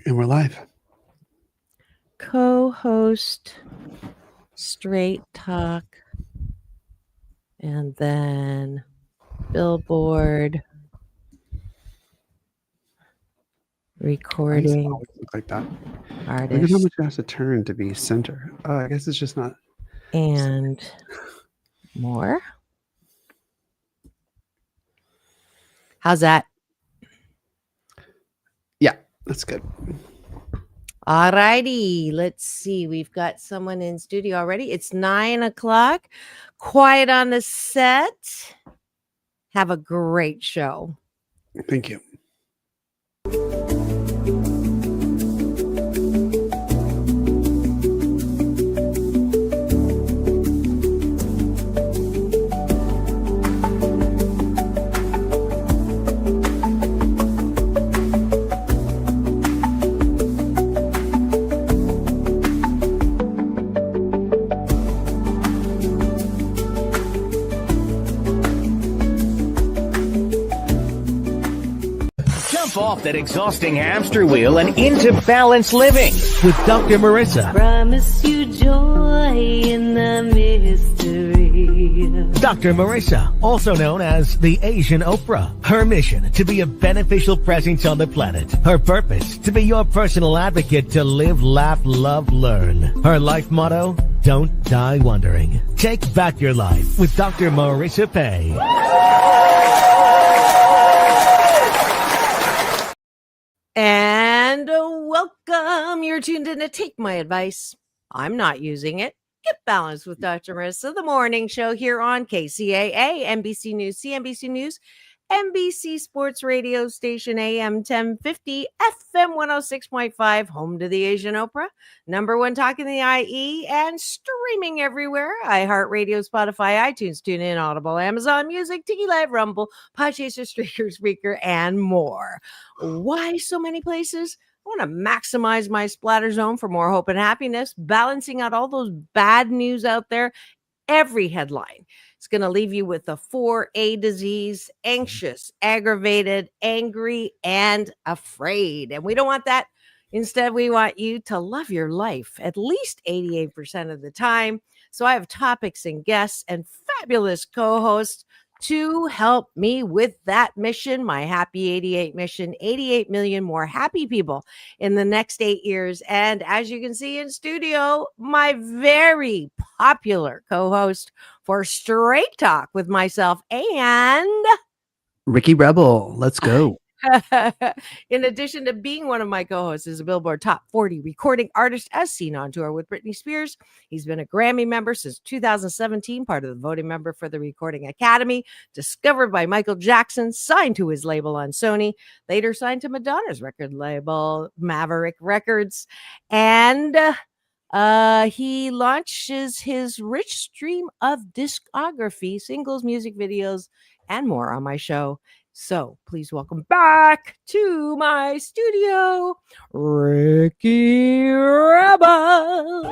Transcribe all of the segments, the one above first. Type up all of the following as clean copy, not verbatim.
And we're live. Co-host Straight Talk, and then Billboard recording Look like that. Look at how artist much it has to turn to be center. Oh, I guess it's just not. and more. How's that? Yeah, that's good. All righty. Let's see. We've got someone in studio already. It's 9:00. Quiet on the set. Have a great show. Thank you. Off that exhausting hamster wheel and into balanced living with Dr. Marissa. Promise you joy in the mystery. Dr. Marissa, also known as the Asian Oprah. Her mission, to be a beneficial presence on the planet. Her purpose, to be your personal advocate to live, laugh, love, learn. Her life motto, don't die wondering. Take back your life with Dr. Marissa Pay. And welcome. You're tuned in to Take My Advice. I'm not using it. Get Balanced with Dr. Marissa, the morning show here on KCAA, NBC News, CNBC News, NBC Sports Radio Station AM 1050, FM 106.5, home to the Asian Oprah, #1 talk in the IE, and streaming everywhere. iHeartRadio, Spotify, iTunes, TuneIn, Audible, Amazon Music, Tiki Live, Rumble, Podchaser, Spreaker, and more. Why so many places? I want to maximize my splatter zone for more hope and happiness, balancing out all those bad news out there. Every headline is going to leave you with the 4A disease: anxious, aggravated, angry, and afraid. And we don't want that. Instead, we want you to love your life at least 88% of the time. So I have topics and guests and fabulous co-hosts to help me with that mission, my Happy 88 mission, 88 million more happy people in the next 8 years. And as you can see in studio, my very popular co-host for Straight Talk with myself and Ricky Rebel, let's go. In addition to being one of my co-hosts, is a Billboard Top 40 recording artist as seen on tour with Britney Spears. He's been a Grammy member since 2017, part of the voting member for the Recording Academy, discovered by Michael Jackson, signed to his label on Sony, later signed to Madonna's record label, Maverick Records, and he launches his rich stream of discography, singles, music videos, and more on my show. So please welcome back to my studio, Ricky Rebel.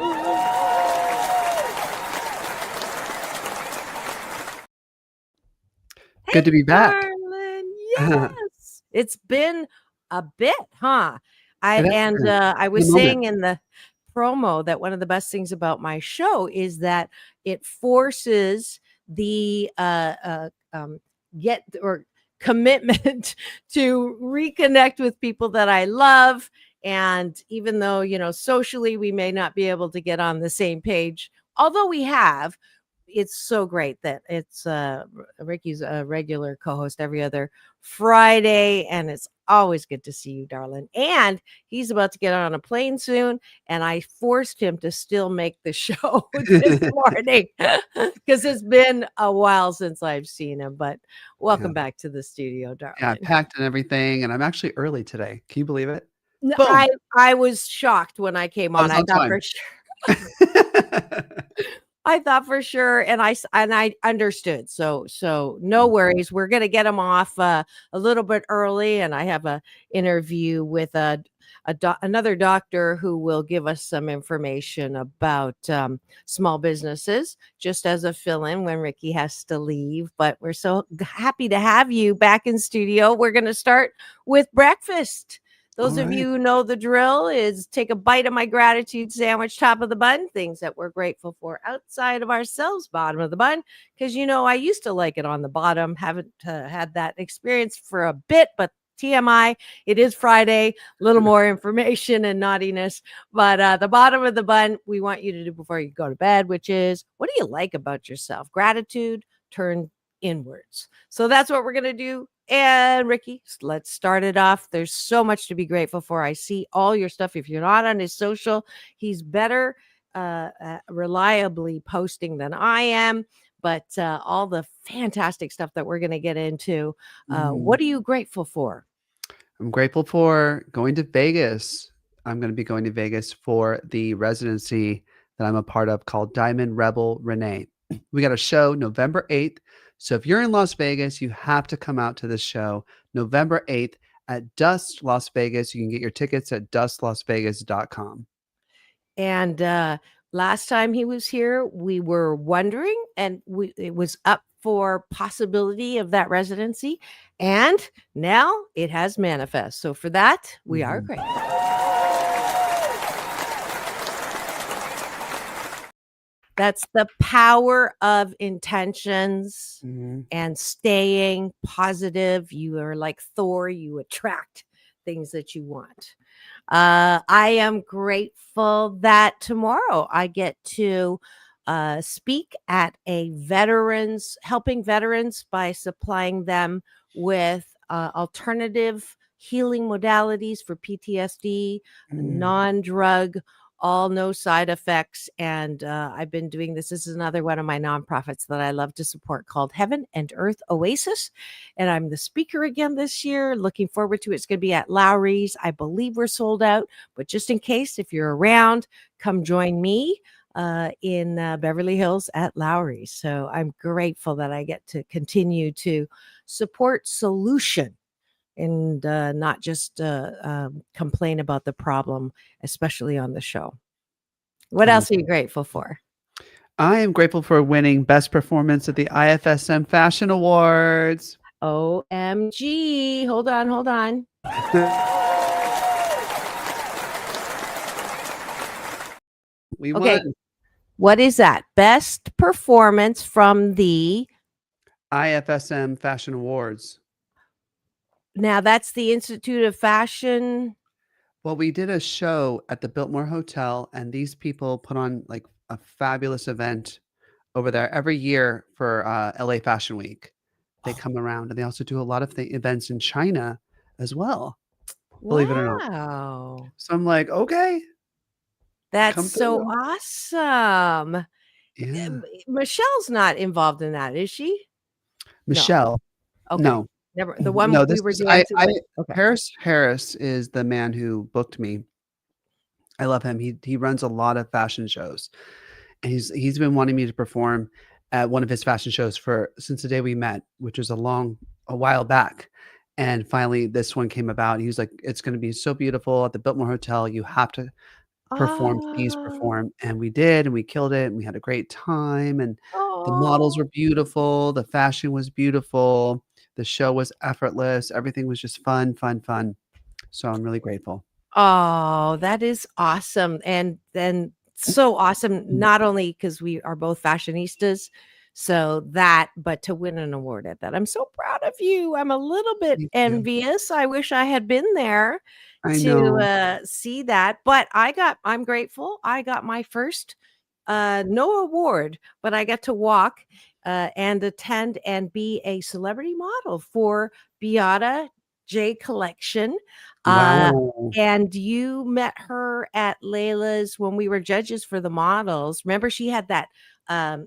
Good to be back. Darling. Yes. It's been a bit, huh? I was saying in the promo that one of the best things about my show is that it forces the commitment to reconnect with people that I love. And even though, socially we may not be able to get on the same page, although we have, it's so great that it's Ricky's a regular co-host every other Friday, and it's always good to see you, darling. And he's about to get on a plane soon, and I forced him to still make the show this morning because it's been a while since I've seen him. But welcome back to the studio, darling. Yeah, packed and everything, and I'm actually early today. Can you believe it? No, I was shocked when I came on. I thought for sure. I thought for sure, and I understood. So no worries. We're gonna get him off a little bit early, and I have a interview with another doctor who will give us some information about small businesses, just as a fill-in when Ricky has to leave. But we're so happy to have you back in studio. We're gonna start with breakfast. Those All of right. you who know the drill is take a bite of my gratitude sandwich, top of the bun, things that we're grateful for outside of ourselves, bottom of the bun. Because, I used to like it on the bottom. Haven't had that experience for a bit, but TMI, it is Friday, a little more information and naughtiness. But the bottom of the bun, we want you to do before you go to bed, which is what do you like about yourself? Gratitude turned inwards. So that's what we're going to do. And Ricky, let's start it off. There's so much to be grateful for. I see all your stuff. If you're not on his social, he's better reliably posting than I am. But all the fantastic stuff that we're going to get into. What are you grateful for? I'm grateful for going to Vegas. I'm going to be going to Vegas for the residency that I'm a part of called Diamond Rebel Renee. We got a show November 8th. So if you're in Las Vegas, you have to come out to this show November 8th at Dust Las Vegas. You can get your tickets at dustlasvegas.com. And last time he was here, we were wondering, and it was up for possibility of that residency, and now it has manifest. So for that, we are grateful. That's the power of intentions and staying positive. You are like Thor, you attract things that you want. I am grateful that tomorrow I get to speak at a helping veterans by supplying them with alternative healing modalities for PTSD, non-drug, all no side effects. And I've been doing this. This is another one of my nonprofits that I love to support called Heaven and Earth Oasis. And I'm the speaker again this year. Looking forward to it. It's going to be at Lowry's. I believe we're sold out, but just in case, if you're around, come join me in Beverly Hills at Lowry's. So I'm grateful that I get to continue to support solution and not just complain about the problem, especially on the show. What else are you grateful for? I am grateful for winning Best Performance at the IFSM Fashion Awards. OMG. Hold on. We Okay. won. What is that? Best performance from the... IFSM Fashion Awards. Now, that's the Institute of Fashion. Well, we did a show at the Biltmore Hotel, and these people put on like a fabulous event over there every year for LA Fashion Week. They come around, and they also do a lot of events in China as well, believe it or not. Wow. So I'm like, okay, That's so through. awesome. Yeah. Michelle's not involved in that, is she? Michelle. Okay. No. Never. The one No, we were dancing with. Okay. Harris is the man who booked me. I love him. He runs a lot of fashion shows, and he's been wanting me to perform at one of his fashion shows since the day we met, which was a while back. And finally, this one came about. He was like, "It's going to be so beautiful at the Biltmore Hotel. You have to perform. Please perform." And we did, and we killed it, and we had a great time. And the models were beautiful. The fashion was beautiful. The show was effortless. Everything was just fun. So I'm really grateful. Oh, that is awesome. And then so awesome, not only because we are both fashionistas, but to win an award at that. I'm so proud of you. I'm a little bit envious. I wish I had been there to see that. But I'm grateful. I got my first no award, but I got to walk and attend and be a celebrity model for Beata J Collection. Wow. And you met her at Layla's when we were judges for the models. Remember, she had that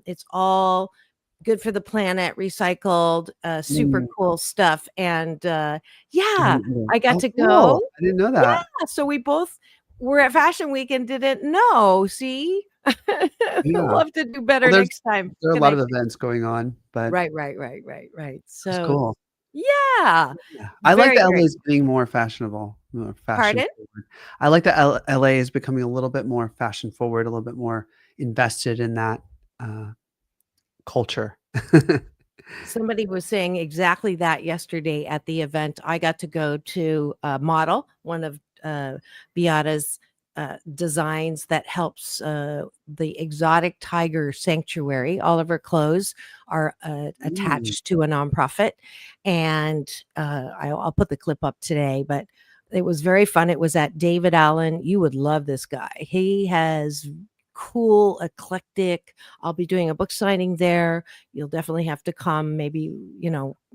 it's all good for the planet, recycled, super cool stuff. And I got to go. Cool. I didn't know that. Yeah, so we both were at Fashion Week and didn't know. See? We'll have to do better next time. There are a lot of events going on, but right. So it's cool. Yeah. I like that LA is being more fashionable, more fashion forward. I like that LA is becoming a little bit more fashion forward, a little bit more invested in that culture. Somebody was saying exactly that yesterday at the event. I got to go to model one of Beata's designs that helps the exotic tiger sanctuary. All of her clothes are attached to a nonprofit, and I'll put the clip up today. But it was very fun. It was at David Allen. You would love this guy. He has cool, eclectic. I'll be doing a book signing there. You'll definitely have to come. Maybe,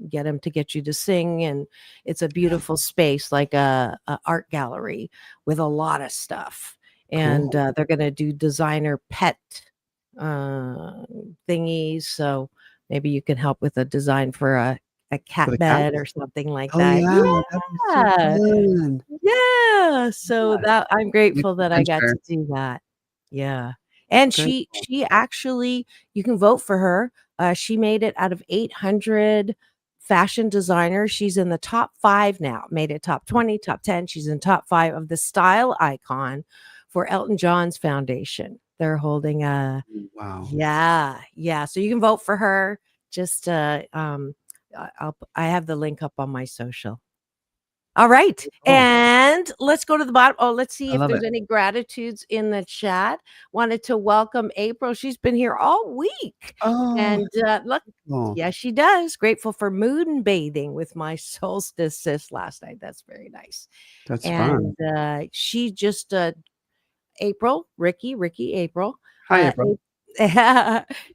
get him to get you to sing. And it's a beautiful space, like a art gallery with a lot of stuff. And Cool. they're going to do designer pet thingies. So maybe you can help with a design for a For cat the cat? bed or something like Oh, that. yeah, that'd be so Yeah. fun. Yeah. So Yeah, that I'm big grateful that I got adventure. to do that. Yeah. And Very she cool. she actually, you can vote for her. She made it out of 800 fashion designers. She's in the top 5 now. Made it top 20, top 10. She's in top 5 of the style icon for Elton John's foundation. They're holding a Wow. yeah. So you can vote for her. Just I have the link up on my social. All right. Cool. And let's go to the bottom. Oh, let's see I if love there's it. any gratitudes in the chat. Wanted to welcome April. She's been here all week. Oh, And look, cool. yes, she does. Grateful for moon bathing with my solstice sis last night. That's very nice. That's fun. And she just April, Ricky, April. Hi, April.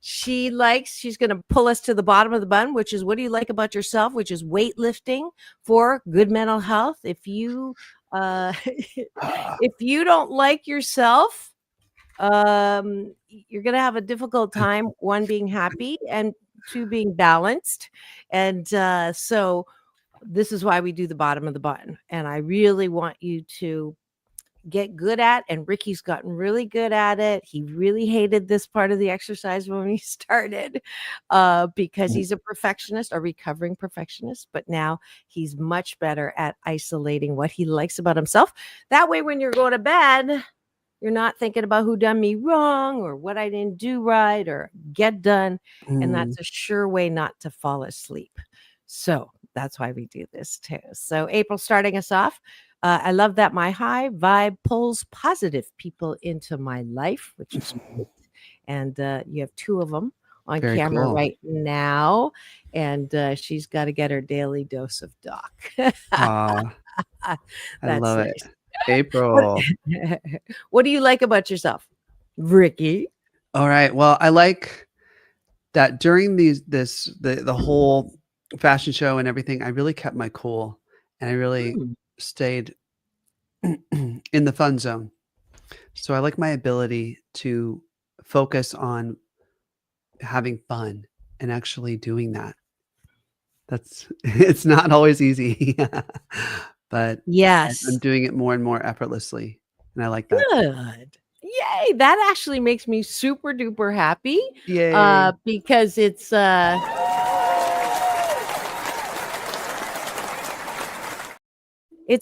She's going to pull us to the bottom of the bun, which is, what do you like about yourself, which is weightlifting for good mental health. If you if you don't like yourself, you're going to have a difficult time, one, being happy, and two, being balanced. And so this is why we do the bottom of the button. And I really want you to get good at, and Ricky's gotten really good at it. He really hated this part of the exercise when we started because he's a perfectionist, a recovering perfectionist, but now he's much better at isolating what he likes about himself. That way, when you're going to bed, you're not thinking about who done me wrong or what I didn't do right or get done. And that's a sure way not to fall asleep. So that's why we do this too. So April, starting us off. I love that my high vibe pulls positive people into my life, which is great. And you have 2 of them on Very camera cool. right now. And she's got to get her daily dose of Doc. Aw, I That's love nice. it. April. What do you like about yourself, Ricky? All right. Well, I like that during the whole fashion show and everything, I really kept my cool and I really stayed in the fun zone. So I like my ability to focus on having fun and actually doing that. It's not always easy, but Yes. I'm doing it more and more effortlessly, and I like that. Good. Yay. That actually makes me super duper happy. Yay. Because it's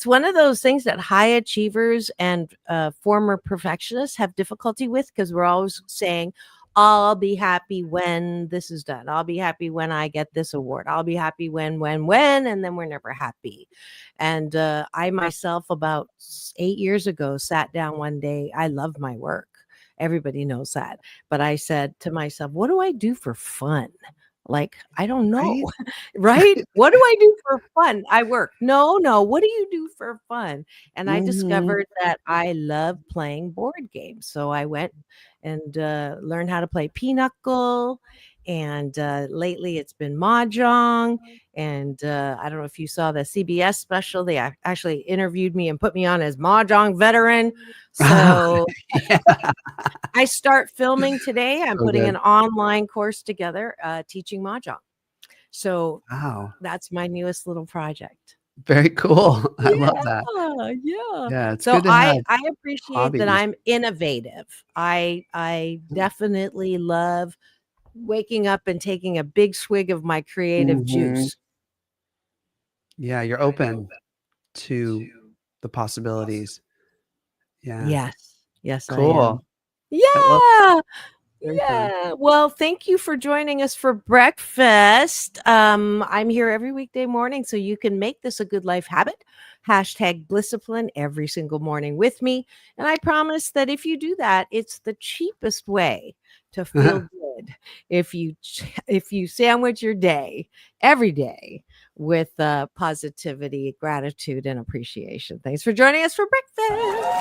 one of those things that high achievers and former perfectionists have difficulty with, because we're always saying, I'll be happy when this is done. I'll be happy when I get this award. I'll be happy when, and then we're never happy. And I myself, about 8 years ago, sat down one day. I love my work. Everybody knows that. But I said to myself, what do I do for fun? Like, I don't know. Right? Right? What do I do for fun? I work. No. What do you do for fun? And I discovered that I love playing board games. So I went and learned how to play pinochle. And lately it's been mahjong. And I don't know if you saw the CBS special. They actually interviewed me and put me on as mahjong veteran. So Yeah. I start filming today. I'm So putting good. an online course together teaching mahjong. So Wow. that's my newest little project. Very cool. I love that. Yeah. Yeah, it's So good to have I appreciate that hobbies. I'm innovative. I definitely love waking up and taking a big swig of my creative juice. Yeah, you're open to the possibilities. Yeah. Yes, I am. Cool. I love Yeah. Very fun. Yeah. Well, thank you for joining us for breakfast. I'm here every weekday morning, so you can make this a good life habit. Hashtag Blisscipline every single morning with me. And I promise that if you do that, it's the cheapest way to feel good. If you sandwich your day every day with positivity, gratitude, and appreciation. Thanks for joining us for breakfast.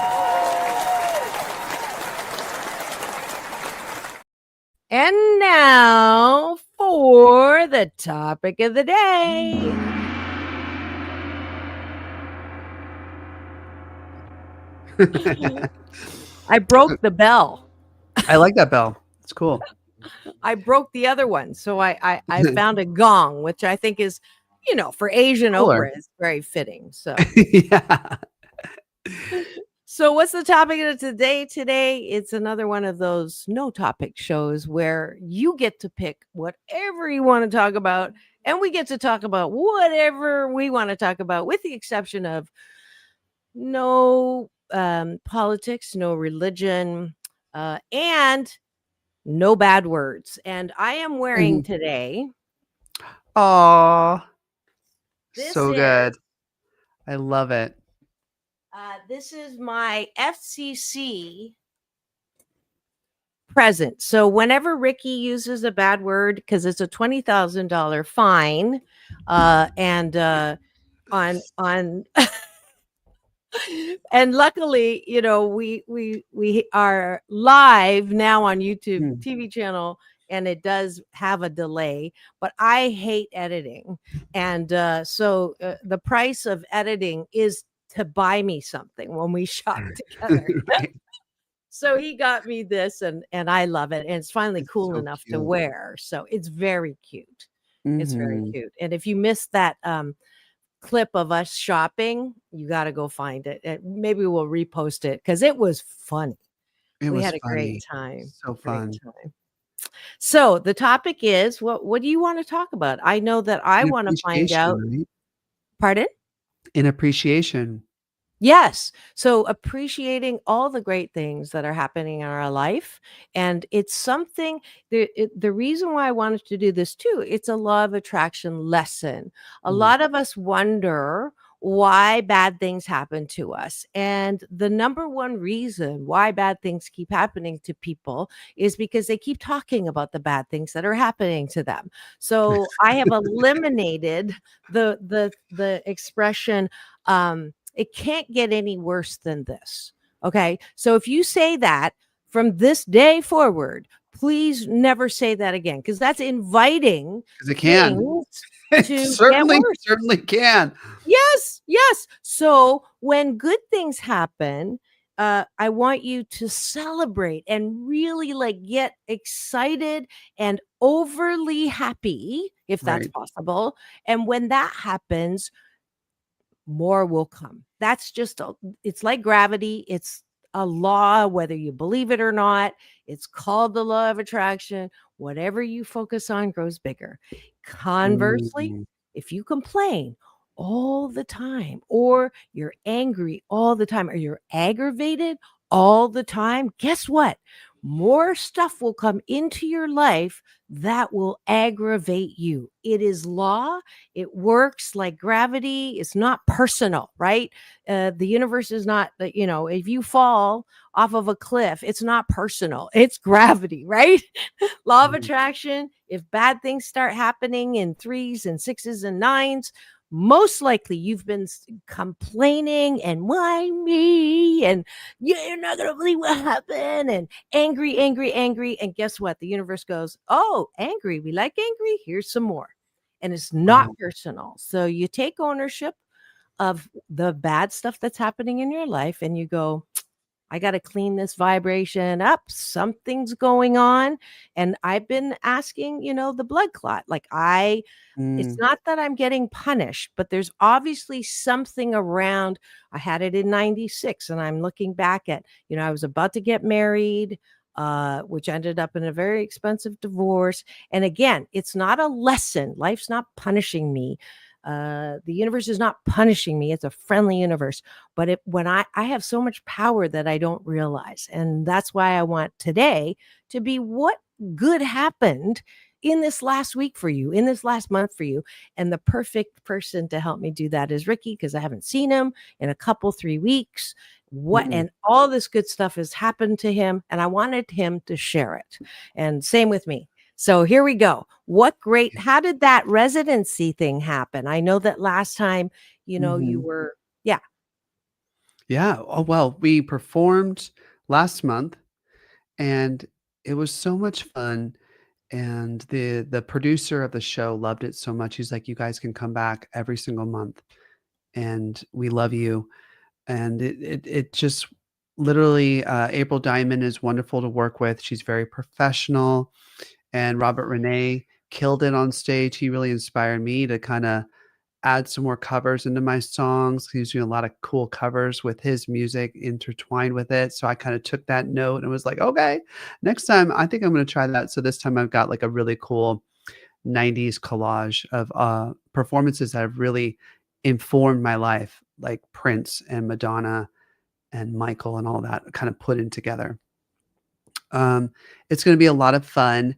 And now for the topic of the day. I broke the bell. I like that bell. It's cool. I broke the other one. So I found a gong, which I think is, for Asian Cooler. opera is very fitting. So Yeah. So what's the topic of today? Today, it's another one of those no topic shows where you get to pick whatever you want to talk about, and we get to talk about whatever we want to talk about, with the exception of no politics, no religion, and no bad words. And I am wearing today. Aw. This So is- good. I love it. This is my FCC present. So whenever Ricky uses a bad word, because it's a $20,000 fine, and on and luckily, we are live now on YouTube TV channel, and it does have a delay, but I hate editing, and so the price of editing is to buy me something when we shop together. Right. So he got me this, and I love it, and it's finally It's cool so enough to cute. wear. So it's very cute. It's very Mhm. cute. And if you missed that clip of us shopping, you got to go find it. Maybe we'll repost it because it was funny. It We was had a funny. great time. So Great fun. time. So the topic is, what do you want to talk about? I know that I In want to find appreciation, out. right? Pardon? In appreciation. Yes. So appreciating all the great things that are happening in our life. And it's something, the reason why I wanted to do this too, it's a law of attraction lesson. A lot of us wonder why bad things happen to us. And the number one reason why bad things keep happening to people is because they keep talking about the bad things that are happening to them. So I have eliminated the expression, it can't get any worse than this. Okay. So if you say that from this day forward, please never say that again, because that's inviting Because it can. things It to get certainly worse. can. Yes, yes. So when good things happen, I want you to celebrate and really get excited and overly happy, if that's Right. possible. And when that happens, more will come. That's it's like gravity. It's a law, whether you believe it or not. It's called the law of attraction. Whatever you focus on grows bigger. Conversely, Mhm. if you complain all the time, or you're angry all the time, or you're aggravated all the time, guess what? More stuff will come into your life that will aggravate you. It is law. It works like gravity. It's not personal, right? The universe is not, if you fall off of a cliff, it's not personal. It's gravity, right? Law of Mhm. attraction. If bad things start happening in 3s and 6s and 9s, most likely you've been complaining and why me, and you're not going to believe what happened, and angry, angry, angry. And guess what? The universe goes, oh, angry. We like angry. Here's some more. And it's not Wow. personal. So you take ownership of the bad stuff that's happening in your life, and you go, I got to clean this vibration up. Something's going on. And I've been asking, the blood clot. It's Mm. not that I'm getting punished, but there's obviously something around. I had it in 96, and I'm looking back at, I was about to get married, which ended up in a very expensive divorce. And again, it's not a lesson. Life's not punishing me. The universe is not punishing me. It's a friendly universe. But when I have so much power that I don't realize. And that's why I want today to be, what good happened in this last week for you, in this last month for you. And the perfect person to help me do that is Ricky, because I haven't seen him in a couple, 3 weeks. And all this good stuff has happened to him, and I wanted him to share it. And same with me. So here we go. How did that residency thing happen? I know that last time, you were, yeah. Yeah. Oh, well, we performed last month and it was so much fun. And the producer of the show loved it so much. He's like, you guys can come back every single month and we love you. And it just literally, April Diamond is wonderful to work with. She's very professional, and Robert Renee killed it on stage. He really inspired me to kind of add some more covers into my songs. He's doing a lot of cool covers with his music intertwined with it. So I kind of took that note and was like, okay, next time I think I'm going to try that. So this time I've got like a really cool 90s collage of performances that have really informed my life, like Prince and Madonna and Michael and all that kind of put in together. It's going to be a lot of fun.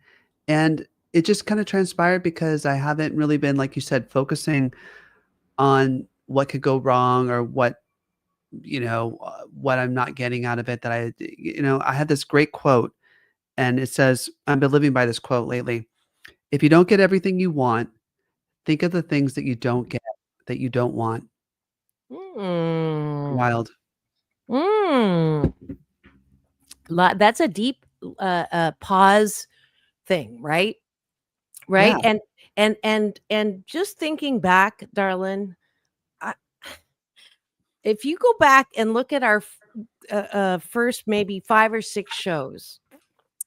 And it just kind of transpired because I haven't really been, like you said, focusing on what could go wrong or what I'm not getting out of it. That I had this great quote, and it says, I've been living by this quote lately. If you don't get everything you want, think of the things that you don't get that you don't want. Wild. That's a deep pause thing, right? Right. Yeah. And just thinking back, darling, if you go back and look at our first maybe 5 or 6 shows,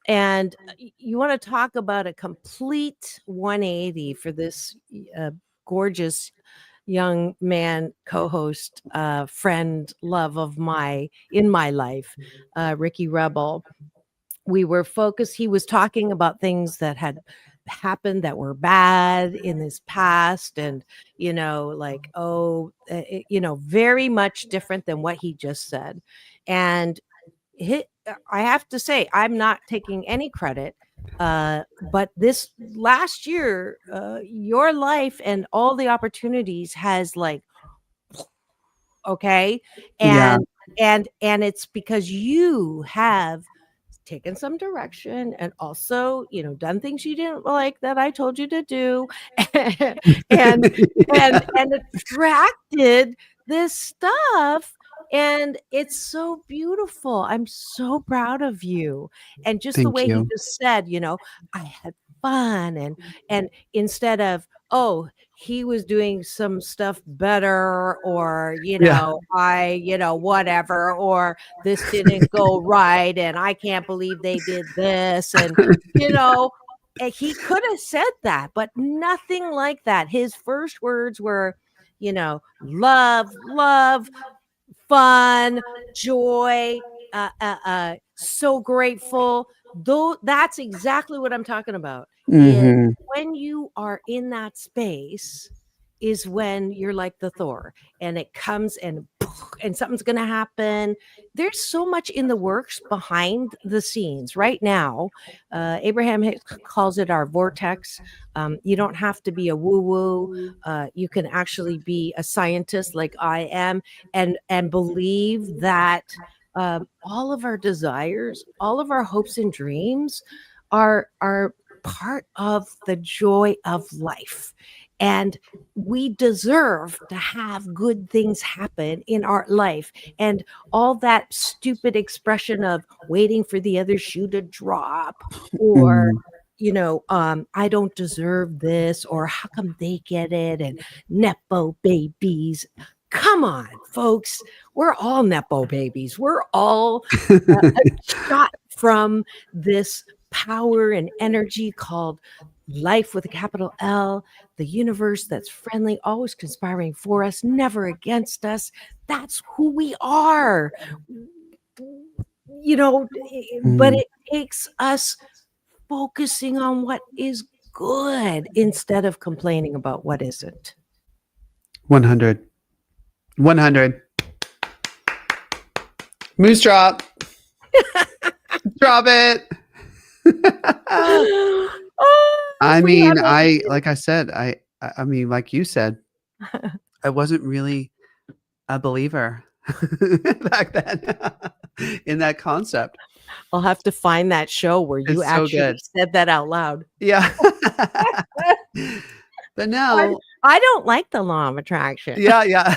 and you want to talk about a complete 180 for this gorgeous young man, co-host, friend, love of in my life, Ricky Rebel. We were focused. He was talking about things that had happened that were bad in his past, and very much different than what he just said. And I have to say, I'm not taking any credit, but this last year, your life and all the opportunities has okay, and it's because you have taken some direction and also done things you didn't like that I told you to do, and attracted this stuff, and it's so beautiful. I'm so proud of you. And just the Thank way he you. just said, I had fun, and instead of, he was doing some stuff better, or whatever, or this didn't go right and I can't believe they did this, and he could have said that, but nothing like that. His first words were love, fun, joy, so grateful. Though that's exactly what I'm talking about. Is when you are in that space is when you're like the Thor, and it comes and something's going to happen. There's so much in the works behind the scenes right now. Abraham Hicks calls it our vortex. You don't have to be a woo-woo. You can actually be a scientist like I am, and believe that all of our desires, all of our hopes and dreams are part of the joy of life. And we deserve to have good things happen in our life. And all that stupid expression of waiting for the other shoe to drop, or I don't deserve this, or how come they get it, and Nepo babies. Come on, folks. We're all Nepo babies. We're all a shot from this power and energy called life with a capital L, the universe that's friendly, always conspiring for us, never against us. That's who we are. But it takes us focusing on what is good instead of complaining about what isn't. 100. Moose drop. Drop it. Oh, I we mean, have a like I said, I mean, like you said, I wasn't really a believer back then in that concept. I'll have to find that show where you It's so actually good. said that out loud. Yeah. But I now I don't like the law of attraction. yeah, yeah.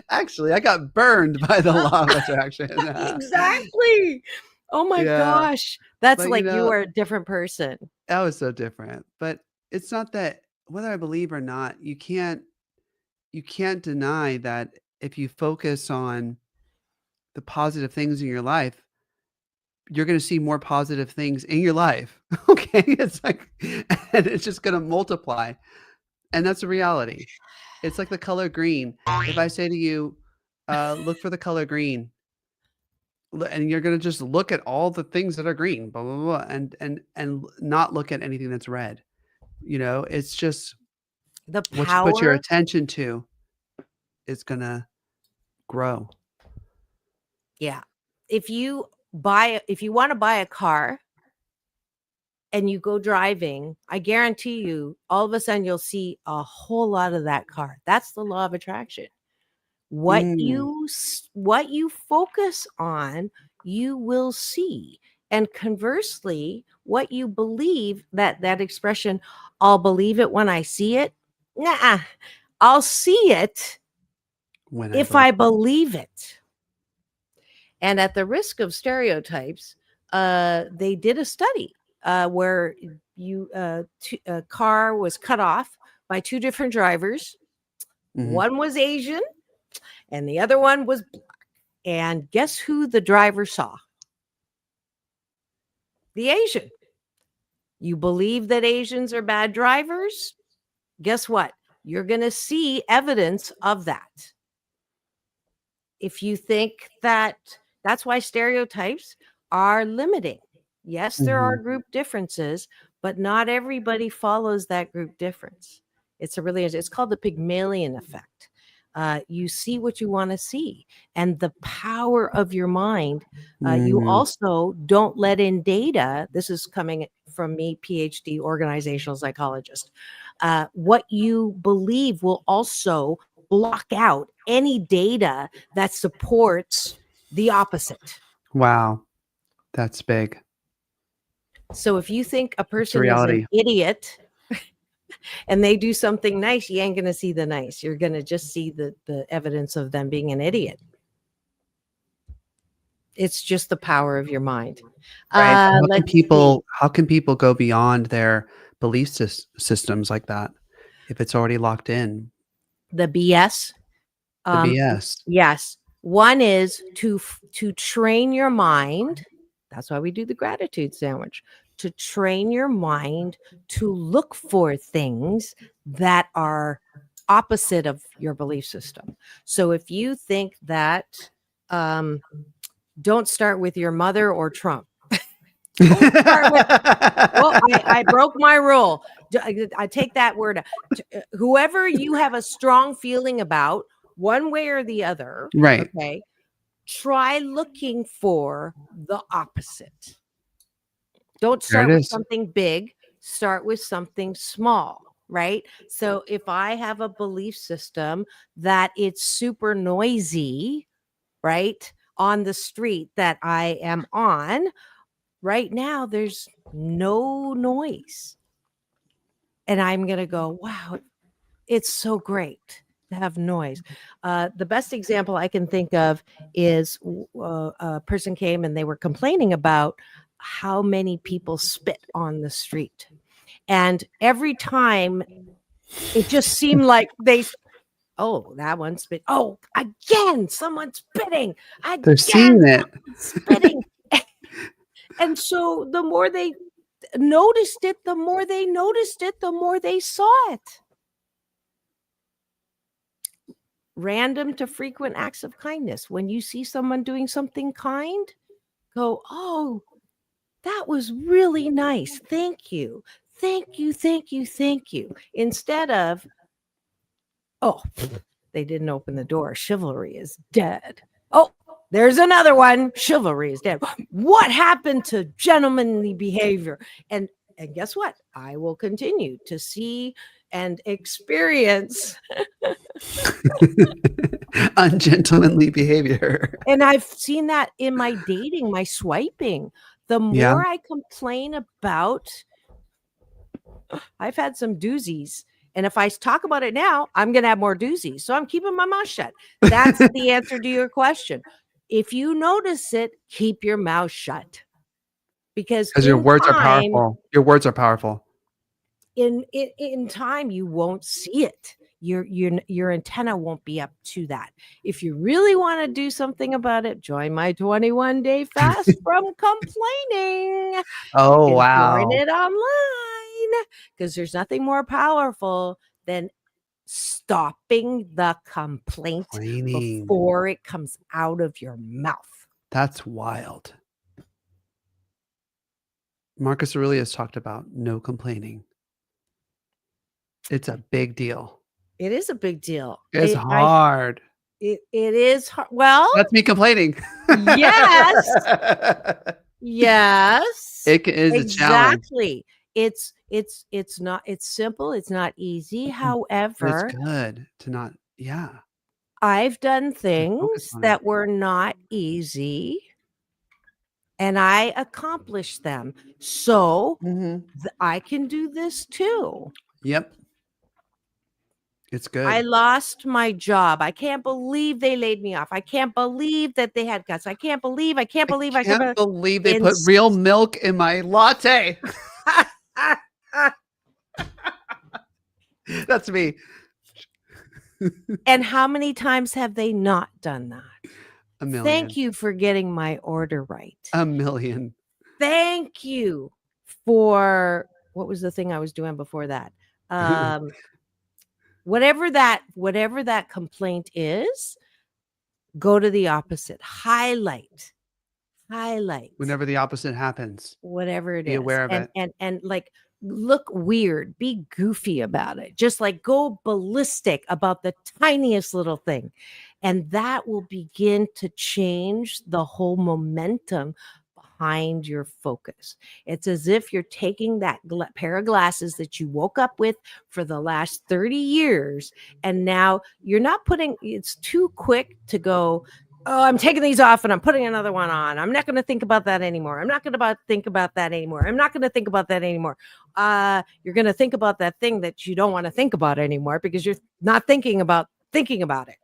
Actually, I got burned by the law of attraction. Exactly. Oh my Yeah, gosh. That's but, like you are a different person. that was so different, but it's not that whether I believe or not, you can't deny that if you focus on the positive things in your life, you're gonna see more positive things in your life, okay? It's like and it's just gonna multiply, and that's a reality. It's like the color green. If I say to you, "Look for the color green," and you're gonna just look at all the things that are green, blah, blah, blah, and not look at anything that's red, It's just The what you put your power, attention to is gonna grow. yeah. If you wanna buy a car and you go driving, I guarantee you, all of a sudden you'll see a whole lot of that car. That's the law of attraction. Mm, What you focus on, you will see. And conversely, what you believe, that expression, I'll believe it when I see it. Nah, I'll see it when I if believe I believe it. And at the risk of stereotypes, they did a study where a car was cut off by two different drivers. Mhm. One was Asian and the other one was black. And guess who the driver saw? The Asian. You believe that Asians are bad drivers? Guess what? You're going to see evidence of that. If you think that's why stereotypes are limiting. Yes, there are Mhm. group differences, but not everybody follows that group difference. It's called the Pygmalion effect. You see what you want to see, and the power of your mind. You Mm, also don't let in data. This is coming from me, PhD, organizational psychologist. What you believe will also block out any data that supports the opposite. wow, that's big. So if you think a It's a person is an reality. idiot and they do something nice, you ain't going to see the nice. You're going to just see the evidence of them being an idiot. It's just the power of your mind. Right, but Let's see. how can people go beyond their belief systems like that if it's already locked in? The BS. The Um, BS. yes. One is to train your mind. That's why we do the gratitude sandwich. To train your mind to look for things that are opposite of your belief system. So if you think that don't start with your mother or Trump. Don't start with I broke my rule. I take that word. Whoever you have a strong feeling about, one way or the other, Right, okay, try looking for the opposite. Don't there it start with is. something big, start with something small, right? So if I have a belief system that it's super noisy, right, on the street that I am on, right now there's no noise. And I'm going to go, wow, it's so great to have noise. The best example I can think of is a person came and they were complaining about how many people spit on the street. And every time it just seemed like oh, that one spit. Oh, again, someone's spitting. They're Again, seeing it. someone's spitting. And so the more they noticed it, the more they noticed it, the more they saw it. Random to frequent acts of kindness. When you see someone doing something kind, go, oh, that was really nice. Thank you. Thank you. Thank you. Thank you. Instead of, oh, they didn't open the door. Chivalry is dead. Oh, There's another one. Chivalry is dead. What happened to gentlemanly behavior? And guess what? I will continue to see and experience. Ungentlemanly behavior. And I've seen that in my dating, my swiping. The Yeah. more I complain about, I've had some doozies. And if I talk about it now, I'm going to have more doozies. So I'm keeping my mouth shut. That's the answer to your question. If you notice it, keep your mouth shut. Because your words are time, powerful. Your words are powerful. In time, you won't see it. Your antenna won't be up to that. If you really want to do something about it, join my 21-day fast from complaining. Oh, You can wow. join it online because there's nothing more powerful than stopping the complaint Complaining. before it comes out of your mouth. That's wild. Marcus Aurelius talked about no complaining. It's a big deal. It is a big deal. It's hard. It is hard. Well, That's me complaining. Yes. Yes. It is exactly. a challenge. It's not, it's simple. It's not easy. But However, it's good to not, yeah. I've done things on that it. were not easy and I accomplished them. So I can do this too. Yep. It's good. I lost my job. I can't believe they laid me off. I can't believe that they had cuts. I can't believe I can't believe they in put real milk in my latte. That's me. And how many times have they not done that? A million. Thank you for getting my order right. A million. Thank you for what was the thing I was doing before that? Whatever that complaint is, go to the opposite. Highlight. Whenever the opposite happens, whatever it is. be aware of it. And like look weird, be goofy about it. Just like go ballistic about the tiniest little thing. And that will begin to change the whole momentum behind your focus. It's as if you're taking that pair of glasses that you woke up with for the last 30 years. And now you're not it's too quick to go, oh, I'm taking these off and I'm putting another one on. I'm not going to think about that anymore. I'm not going to think about that anymore. I'm not going to think about that anymore. You're going to think about that thing that you don't want to think about anymore because you're not thinking about it.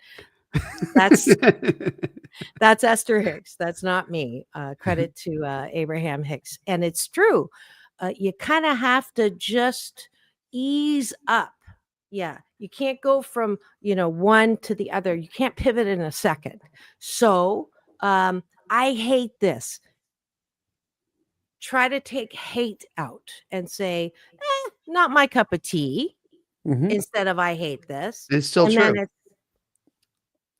That's Esther Hicks. That's not me. Credit to Abraham Hicks. And it's true. You kind of have to just ease up. Yeah. You can't go from, one to the other. You can't pivot in a second. So I hate this. Try to take hate out and say, not my cup of tea, instead of I hate this. It's still true.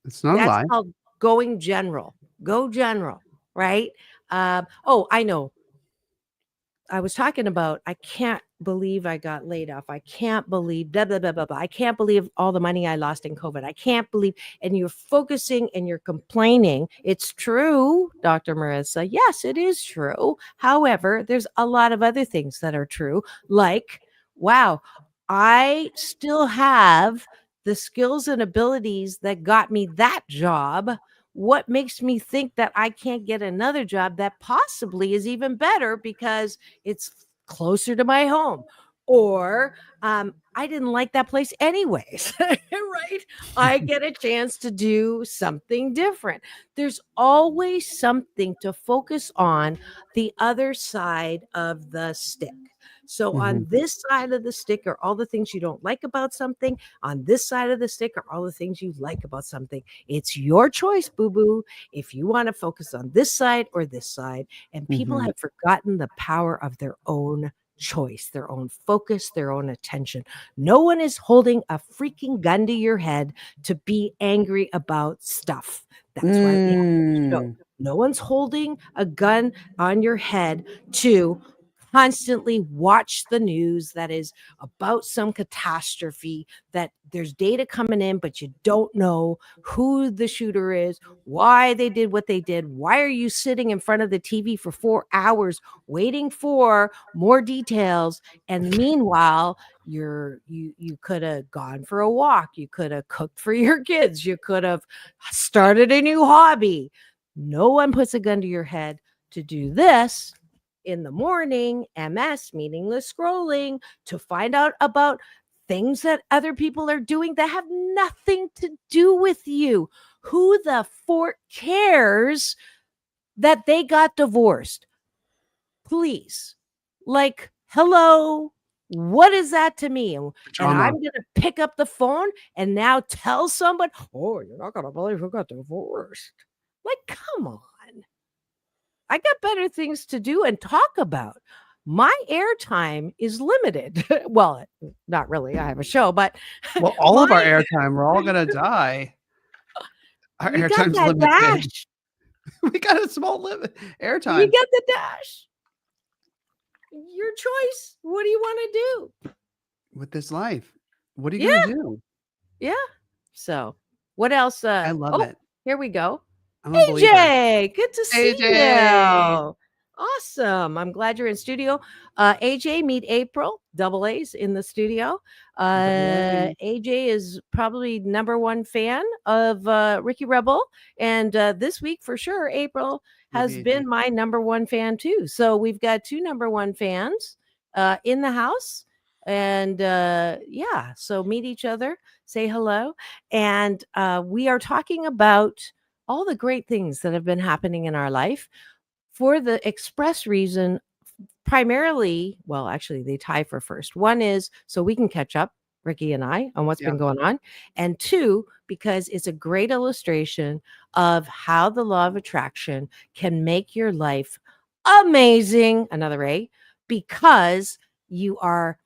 It's not a lie. That's called going general. Go general, right? I know. I was talking about, I can't believe I got laid off. I can't believe blah, blah, blah, blah, blah. I can't believe all the money I lost in COVID. I can't believe, and you're focusing and you're complaining. It's true, Dr. Marissa. Yes, it is true. However, there's a lot of other things that are true. Like, wow, I still have the skills and abilities that got me that job. What makes me think that I can't get another job that possibly is even better because it's closer to my home? Or I didn't like that place anyways, right? I get a chance to do something different. There's always something to focus on the other side of the stick. So on this side of the stick are all the things you don't like about something. On this side of the stick are all the things you like about something. It's your choice, boo-boo, if you want to focus on this side or this side. And people have forgotten the power of their own choice, their own focus, their own attention. No one is holding a freaking gun to your head to be angry about stuff. That's why we have to show. No one's holding a gun on your head to constantly watch the news that is about some catastrophe, that there's data coming in, but you don't know who the shooter is, why they did what they did. Why are you sitting in front of the TV for 4 hours waiting for more details? And meanwhile, you could have gone for a walk, you could have cooked for your kids, you could have started a new hobby. No one puts a gun to your head to do this in the morning, MS, meaningless scrolling, to find out about things that other people are doing that have nothing to do with you. Who the fork cares that they got divorced? Please. Like, hello, what is that to me? And I'm going to pick up the phone and now tell someone, oh, you're not going to believe who got divorced. Like, come on. I got better things to do and talk about. My airtime is limited. Well, not really. I have a show, but well, all of our airtime, we're all gonna die. Our airtime's limited. Dash. We got a small limit airtime. You get the dash. Your choice. What do you want to do with this life? What are you gonna do? Yeah. So, what else? I love it. Here we go. AJ, good to see you. Awesome. I'm glad you're in studio. AJ, meet April, double A's in the studio. AJ is probably #1 fan of Ricky Rebel. And this week, for sure, April has been my #1 fan too. So we've got 2 #1 fans in the house. And yeah, so meet each other, say hello. And we are talking about all the great things that have been happening in our life for the express reason, primarily, well, actually they tie for first. One is so we can catch up, Ricky and I, on what's been going on. And 2, because it's a great illustration of how the law of attraction can make your life amazing, another A, because you are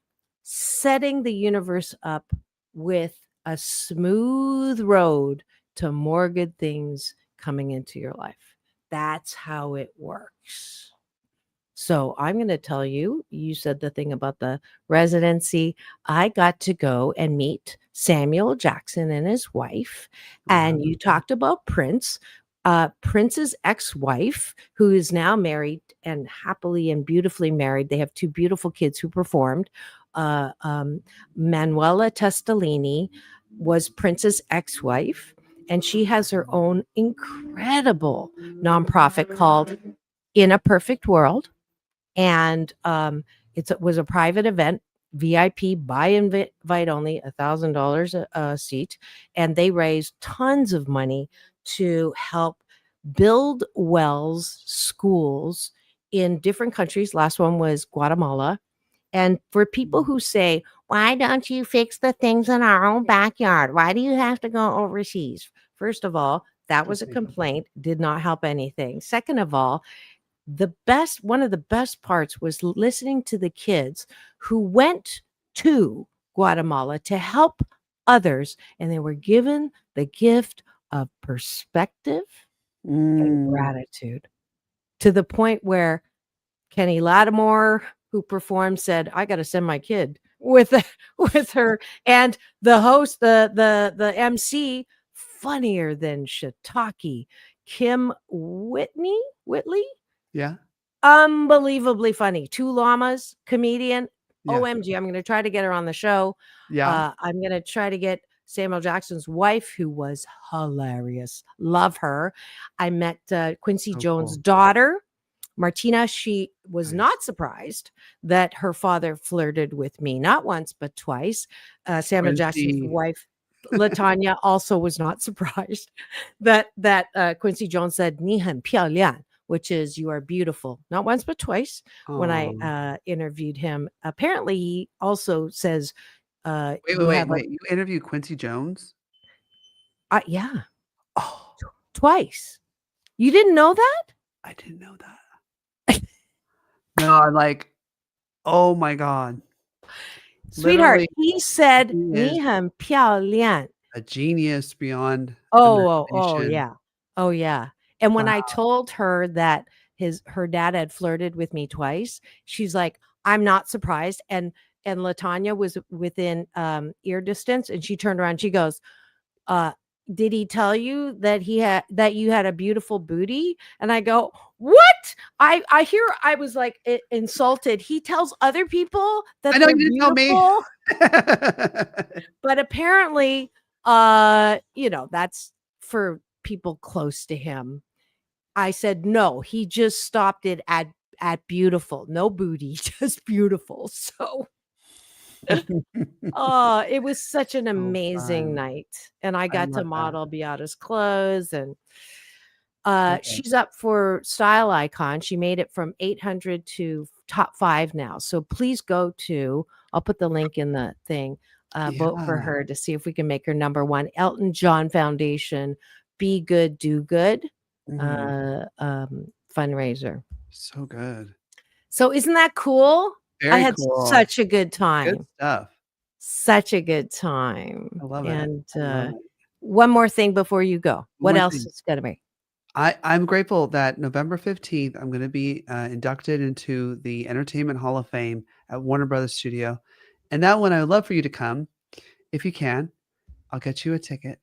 setting the universe up with a smooth road to more good things coming into your life. That's how it works. So I'm going to tell you, you said the thing about the residency. I got to go and meet Samuel Jackson and his wife. And you talked about Prince. Prince's ex-wife, who is now married and happily and beautifully married. They have 2 beautiful kids who performed. Manuela Testolini was Prince's ex-wife. And she has her own incredible nonprofit called In a Perfect World. And it was a private event, VIP, by invite only, $1,000 a seat. And they raised tons of money to help build wells, schools in different countries. Last one was Guatemala. And for people who say, why don't you fix the things in our own backyard? Why do you have to go overseas? First of all, that was a complaint, did not help anything. Second of all, one of the best parts was listening to the kids who went to Guatemala to help others, and they were given the gift of perspective and gratitude, to the point where Kenny Lattimore, who performed, said, I got to send my kid with her. And the host, the MC, funnier than shiitake, Kim Whitley. Yeah. Unbelievably funny. 2 llamas, comedian. Yeah. OMG. I'm going to try to get her on the show. Yeah. I'm going to try to get Samuel Jackson's wife, who was hilarious. Love her. I met Quincy Jones' daughter, Martina. She was not surprised that her father flirted with me, not once, but twice. Samuel Jackson's wife, LaTanya, also was not surprised that Quincy Jones said, 你很漂亮, which is you are beautiful, not once, but twice. When I interviewed him, apparently he also says, wait, you interviewed Quincy Jones? Yeah. Oh, twice. You didn't know that? I didn't know that. No, I'm like, oh my God. Sweetheart, he said, 你很漂亮. A genius beyond. Oh, yeah. Oh, yeah. And when I told her that her dad had flirted with me twice. She's like, I'm not surprised. And LaTanya was within ear distance, and she turned around. She goes, did he tell you that you had a beautiful booty? And I go, what? I hear, I was like insulted. He tells other people that I know they're you didn't beautiful, tell me. but apparently, that's for people close to him. I said, no, he just stopped it at beautiful, no booty, just beautiful. So it was such an amazing night. And I got to model Beata's clothes, and she's up for Style Icon. She made it from 800 to top 5 now. So please go to, I'll put the link in the thing, vote for her to see if we can make her number 1. Elton John Foundation, Be Good, Do Good fundraiser. So good. So isn't that cool? I had such a good time. Good stuff. Such a good time. I love it. And one more thing before you go. What else is going to be? I'm grateful that November 15th, I'm going to be inducted into the Entertainment Hall of Fame at Warner Brothers Studio. And that one, I would love for you to come. If you can, I'll get you a ticket.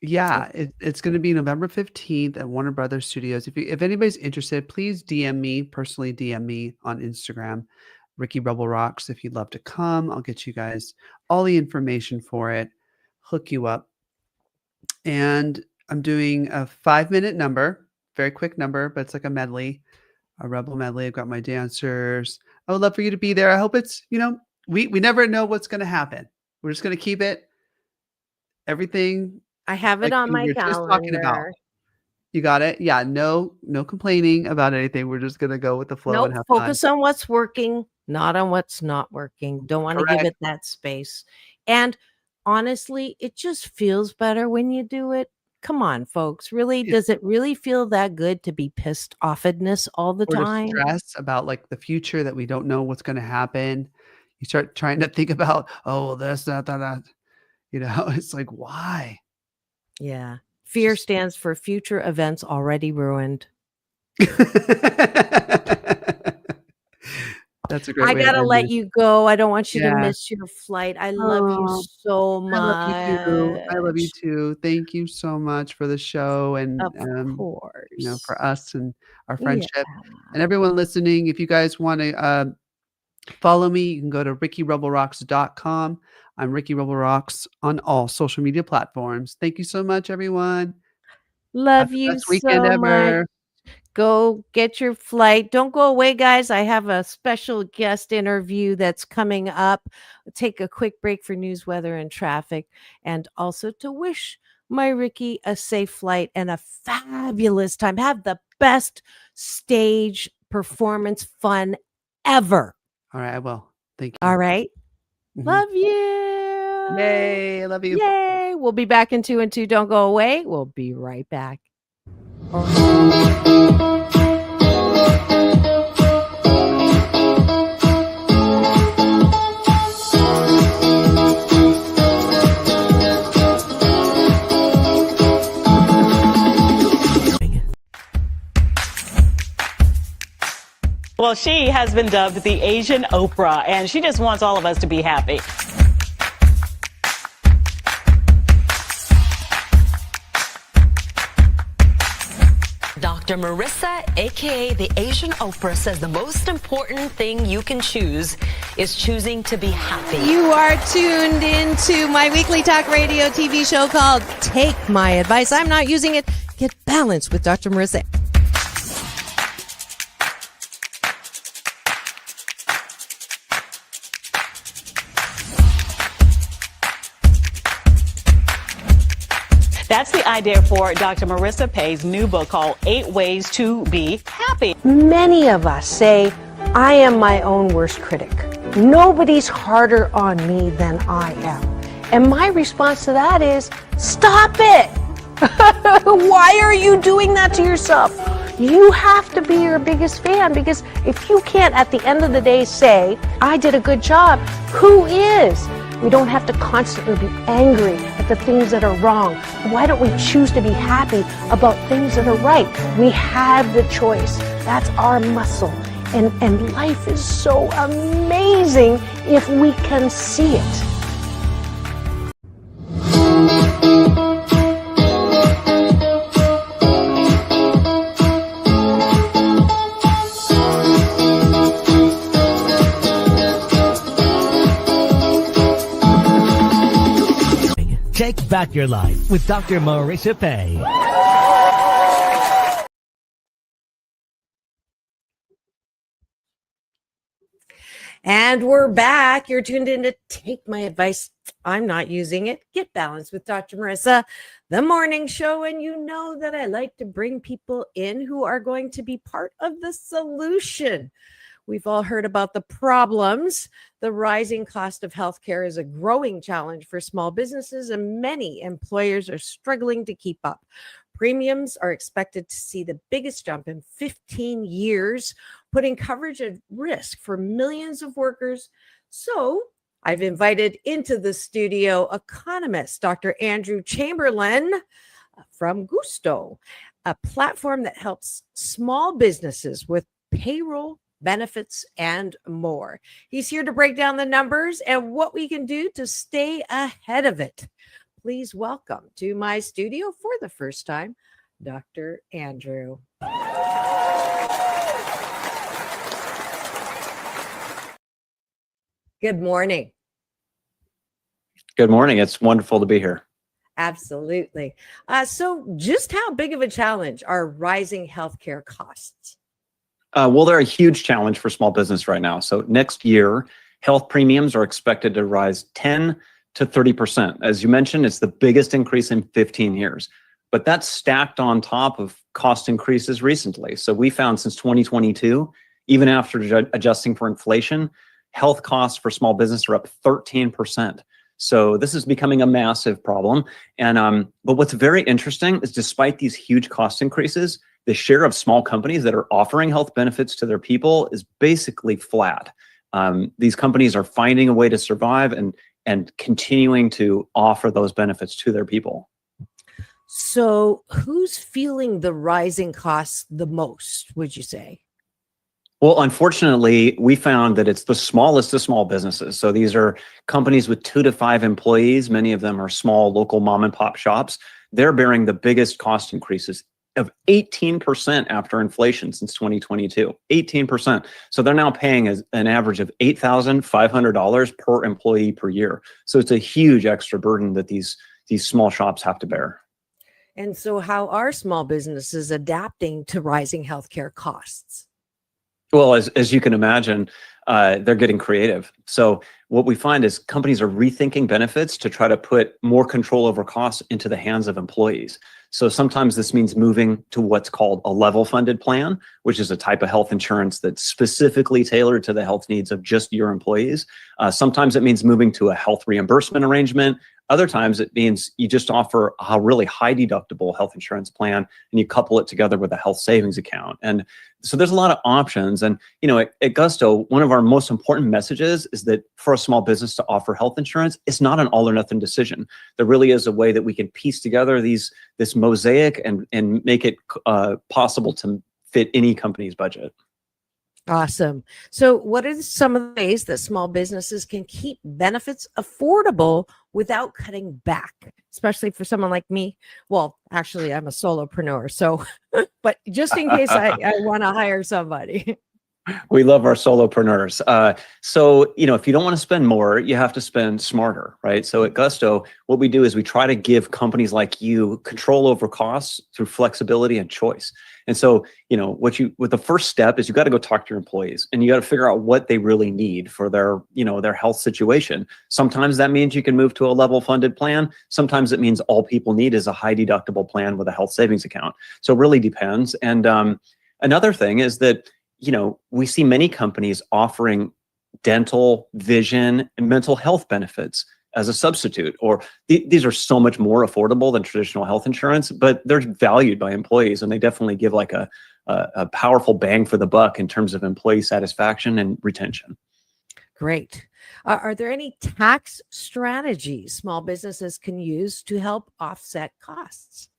It's going to be November 15th at Warner Brothers Studios. If anybody's interested, please personally DM me on Instagram, Ricky Rebel Rocks. If you'd love to come, I'll get you guys all the information for it, hook you up. And I'm doing a 5-minute number, very quick number, but it's like a medley, a Rebel medley. I've got my dancers. I would love for you to be there. I hope it's, we never know what's going to happen. We're just going to keep it everything. I have it on my calendar. You got it? Yeah, no complaining about anything. We're just going to go with the flow and have focus fun. on what's working, not on what's not working. Don't want to give it that space. And honestly, it just feels better when you do it. Come on, folks. Really, does it really feel that good to be pissed offedness all the time? Stress about like the future that we don't know what's going to happen. You start trying to think about, this, that. It's like, why? Yeah. Fear stands for future events already ruined. That's a great I gotta let you go. I don't want you to miss your flight. I love you so much. I love you too. Thank you so much for the show and of course. For us and our friendship. And everyone listening, if you guys want to follow me, you can go to rickyrebelrocks.com. I'm Ricky Rebel Rocks on all social media platforms. Thank you so much, everyone. Love you so much. Go get your flight. Don't go away, guys. I have a special guest interview that's coming up. We'll take a quick break for news, weather, and traffic, and also to wish my Ricky a safe flight and a fabulous time. Have the best stage performance fun ever. All right, I will. Thank you. All right. Mm-hmm. Love you. Yay. I love you. Yay. We'll be back in 2 and 2. Don't go away. We'll be right back. Well, she has been dubbed the Asian Oprah, and she just wants all of us to be happy. Dr. Marissa, aka the Asian Oprah, says the most important thing you can choose is choosing to be happy. You are tuned into my weekly talk radio TV show called Take My Advice. I'm not using it. Get balanced with Dr. Marissa. That's the idea for Dr. Marissa Pay's new book called 8 Ways to Be Happy. Many of us say, I am my own worst critic. Nobody's harder on me than I am. And my response to that is, stop it! Why are you doing that to yourself? You have to be your biggest fan, because if you can't at the end of the day say, I did a good job, who is? We don't have to constantly be angry at the things that are wrong. Why don't we choose to be happy about things that are right? We have the choice. That's our muscle. And life is so amazing if we can see it. Take back your life with Dr. Marissa Pay. And we're back. You're tuned in to Take My Advice. I'm not using it. Get Balanced with Dr. Marissa, the morning show. And you know that I like to bring people in who are going to be part of the solution. We've all heard about the problems. The rising cost of healthcare is a growing challenge for small businesses, and many employers are struggling to keep up. Premiums are expected to see the biggest jump in 15 years, putting coverage at risk for millions of workers. So I've invited into the studio economist Dr. Andrew Chamberlain from Gusto, a platform that helps small businesses with payroll, benefits, and more. He's here to break down the numbers and what we can do to stay ahead of it. Please welcome to my studio for the first time, Dr. Andrew. Good morning. Good morning. It's wonderful to be here. Absolutely. So just how big of a challenge are rising healthcare costs? Well, they're a huge challenge for small business right now. So next year, health premiums are expected to rise 10 to 30%. As you mentioned, it's the biggest increase in 15 years. But that's stacked on top of cost increases recently. So we found since 2022, even after adjusting for inflation, health costs for small business are up 13%. So this is becoming a massive problem. And but what's very interesting is despite these huge cost increases, the share of small companies that are offering health benefits to their people is basically flat. These companies are finding a way to survive and continuing to offer those benefits to their people. So who's feeling the rising costs the most, would you say? Well, unfortunately, we found that it's the smallest of small businesses. So these are companies with 2 to 5 employees. Many of them are small local mom and pop shops. They're bearing the biggest cost increases of 18% after inflation since 2022, 18%. So they're now paying an average of $8,500 per employee per year. So it's a huge extra burden that these small shops have to bear. And so how are small businesses adapting to rising healthcare costs? Well, as you can imagine, they're getting creative. So what we find is companies are rethinking benefits to try to put more control over costs into the hands of employees. So sometimes this means moving to what's called a level funded plan, which is a type of health insurance that's specifically tailored to the health needs of just your employees. Sometimes it means moving to a health reimbursement arrangement. Other times it means you just offer a really high deductible health insurance plan and you couple it together with a health savings account. And so there's a lot of options. And, you know, at Gusto, one of our most important messages is that for a small business to offer health insurance, it's not an all or nothing decision. There really is a way that we can piece together this mosaic and make it possible to fit any company's budget. Awesome. So what are some of the ways that small businesses can keep benefits affordable without cutting back, especially for someone like me? Well, actually, I'm a solopreneur. So, but just in case I want to hire somebody. We love our solopreneurs. So, you know, if you don't want to spend more, you have to spend smarter, right? So at Gusto, what we do is we try to give companies like you control over costs through flexibility and choice. And so, you know, what the first step is you got to go talk to your employees and you got to figure out what they really need for their, you know, their health situation. Sometimes that means you can move to a level funded plan. Sometimes it means all people need is a high deductible plan with a health savings account. So it really depends. And another thing is that, you know, we see many companies offering dental, vision, and mental health benefits as a substitute, or these are so much more affordable than traditional health insurance, but they're valued by employees and they definitely give like a powerful bang for the buck in terms of employee satisfaction and retention. Great. Are there any tax strategies small businesses can use to help offset costs?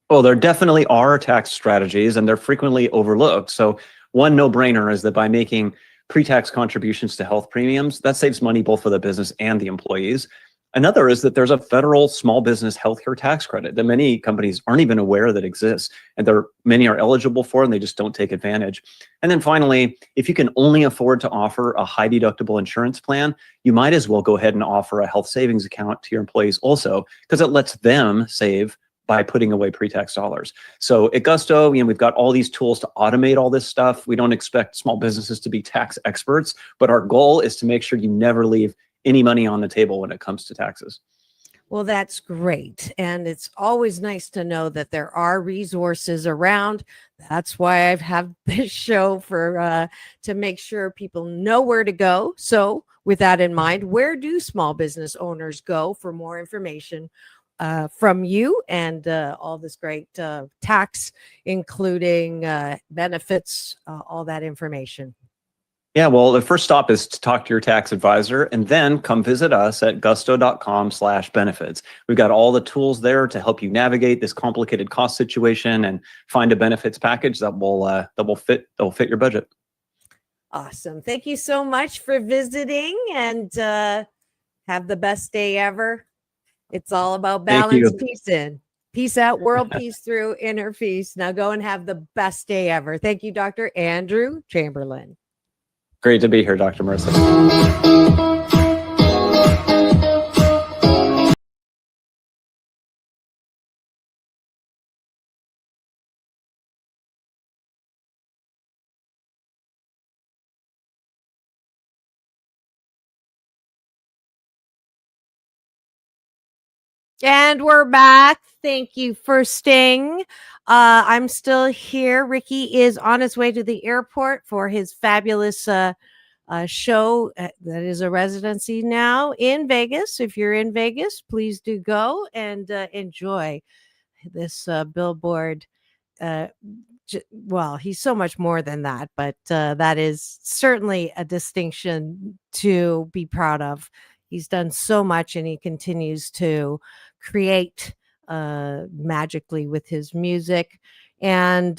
Well, there definitely are tax strategies, and they're frequently overlooked. So one no-brainer is that by making pre-tax contributions to health premiums, that saves money both for the business and the employees. Another is that there's a federal small business healthcare tax credit that many companies aren't even aware that exists, and many are eligible for, and they just don't take advantage. And then finally, if you can only afford to offer a high deductible insurance plan, you might as well go ahead and offer a health savings account to your employees also, because it lets them save by putting away pre-tax dollars. So at Gusto, we've got all these tools to automate all this stuff. We don't expect small businesses to be tax experts, but our goal is to make sure you never leave any money on the table when it comes to taxes. Well, that's great. And it's always nice to know that there are resources around. That's why I've had this show to make sure people know where to go. So with that in mind, where do small business owners go for more information from you and all this great tax, including benefits, all that information? Yeah, well, the first stop is to talk to your tax advisor, and then come visit us at gusto.com/benefits. We've got all the tools there to help you navigate this complicated cost situation and find a benefits package that will fit your budget. Awesome. Thank you so much for visiting, and have the best day ever. It's all about Thank you. balance, peace in, peace out, world peace through, inner peace. Now go and have the best day ever. Thank you, Dr. Andrew Chamberlain. Great to be here, Dr. Marissa. And we're back. Thank you for staying. I'm still here. Ricky is on his way to the airport for his fabulous show that is a residency now in Vegas. If you're in Vegas, please do go and enjoy this billboard. Well, he's so much more than that, but that is certainly a distinction to be proud of. He's done so much, and he continues to create magically with his music. And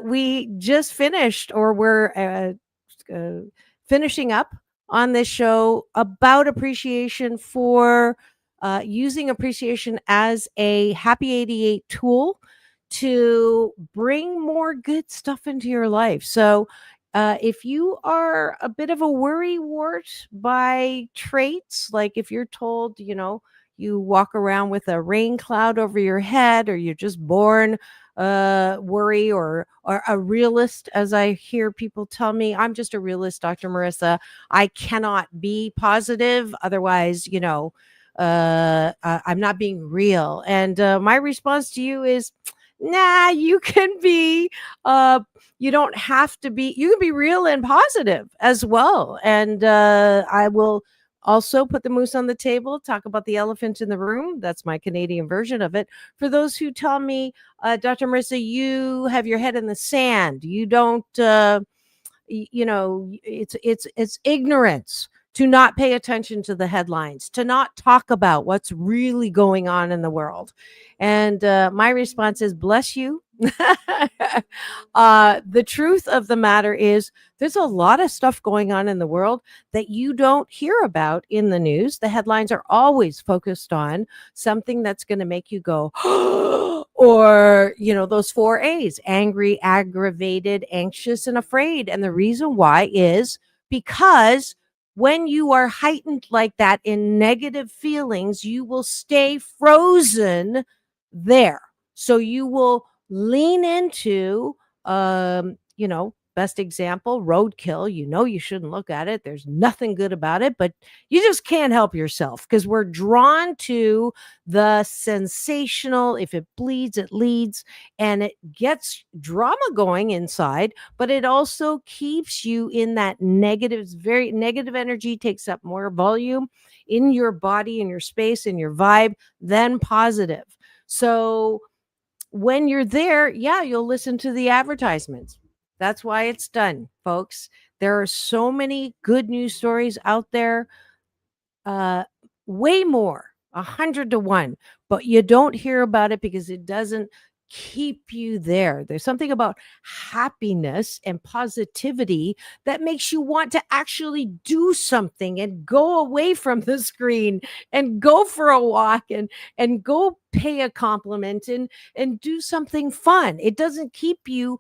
we just finished, or we're finishing up on this show about appreciation for using appreciation as a Happy 88 tool to bring more good stuff into your life. So if you are a bit of a worrywart by traits, like if you're told, you walk around with a rain cloud over your head, or you're just born worry, or a realist, as I hear people tell me, I'm just a realist, Dr. Marissa. I cannot be positive. Otherwise, I'm not being real. And my response to you is, nah, you can be, you don't have to be, you can be real and positive as well. And I will also put the moose on the table, talk about the elephant in the room. That's my Canadian version of it. For those who tell me, Dr. Marissa, you have your head in the sand. You don't, it's ignorance to not pay attention to the headlines, to not talk about what's really going on in the world. And my response is, bless you. The truth of the matter is, there's a lot of stuff going on in the world that you don't hear about in the news. The headlines are always focused on something that's going to make you go, or, those 4 A's: angry, aggravated, anxious, and afraid. And the reason why is because when you are heightened like that in negative feelings, you will stay frozen there. So you will lean into, best example, roadkill. You shouldn't look at it. There's nothing good about it, but you just can't help yourself because we're drawn to the sensational. If it bleeds, it leads, and it gets drama going inside, but it also keeps you in that negative, very negative energy, takes up more volume in your body, in your space, in your vibe than positive. So when you're there, you'll listen to the advertisements. That's why it's done, folks. There are so many good news stories out there, way more, 100 to 1, but you don't hear about it because it doesn't keep you there. There's something about happiness and positivity that makes you want to actually do something and go away from the screen and go for a walk and go pay a compliment and do something fun. It doesn't keep you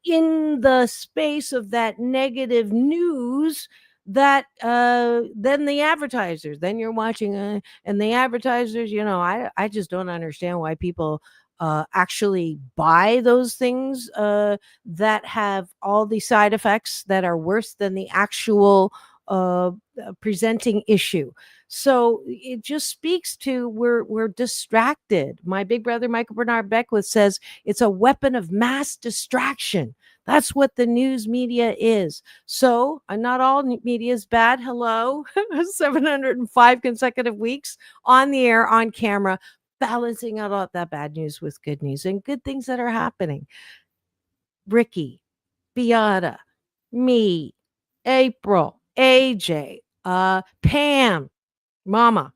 in the space of that negative news that then the advertisers, then you're watching and the advertisers, I just don't understand why people actually buy those things that have all the side effects that are worse than the actual presenting issue. So it just speaks to we're distracted. My big brother Michael Bernard Beckwith says it's a weapon of mass distraction. That's what the news media is. So not all media is bad. Hello, 705 consecutive weeks on the air, on camera, balancing out all that bad news with good news and good things that are happening. Ricky, Beata, me, April, AJ, Pam, Mama,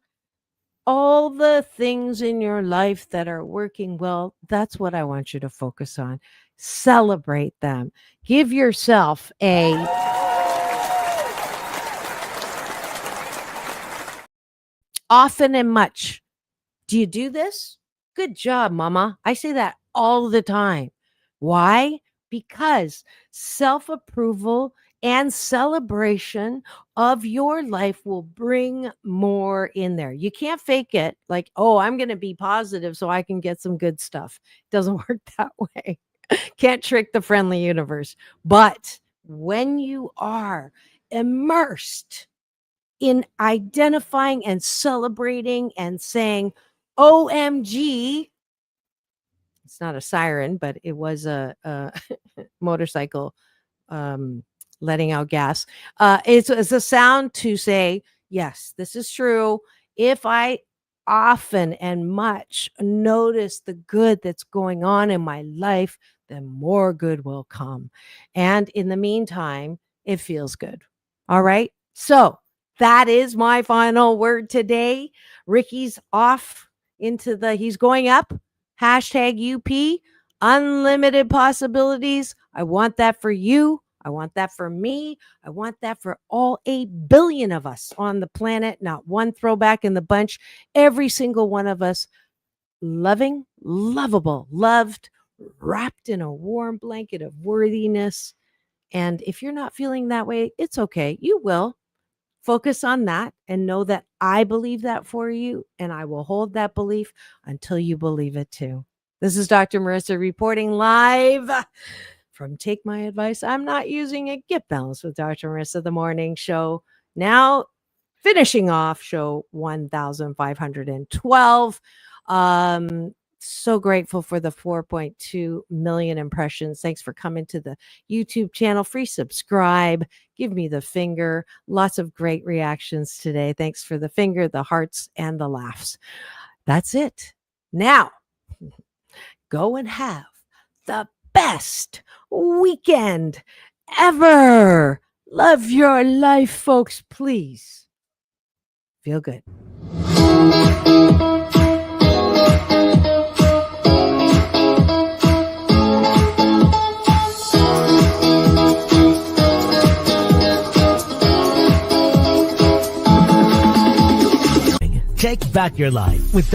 all the things in your life that are working well, that's what I want you to focus on. Celebrate them. Give yourself a often and much. Do you do this? Good job, Mama. I say that all the time. Why? Because self-approval and celebration of your life will bring more in there. You can't fake it like, oh, I'm going to be positive so I can get some good stuff. It doesn't work that way. Can't trick the friendly universe. But when you are immersed in identifying and celebrating and saying, OMG, it's not a siren, but it was a motorcycle letting out gas. It's a sound to say, yes, this is true. If I often and much notice the good that's going on in my life, then more good will come. And in the meantime, it feels good. All right. So that is my final word today. Ricky's off into he's going up. #UP, unlimited possibilities. I want that for you. I want that for me. I want that for all 8 billion of us on the planet. Not one throwback in the bunch. Every single one of us loving, lovable, loved, wrapped in a warm blanket of worthiness. And if you're not feeling that way, it's okay. You will. Focus on that and know that I believe that for you, and I will hold that belief until you believe it too. This is Dr. Marissa reporting live from Take My Advice. I'm not using it. Get Balanced with Dr. Marissa, the morning show. Now, finishing off show 1512. So grateful for the 4.2 million impressions. Thanks for coming to the YouTube channel. Free subscribe. Give me the finger. Lots of great reactions today. Thanks for the finger, the hearts, and the laughs. That's it. Now, go and have the best weekend ever. Love your life, folks. Please feel good. Take back your life with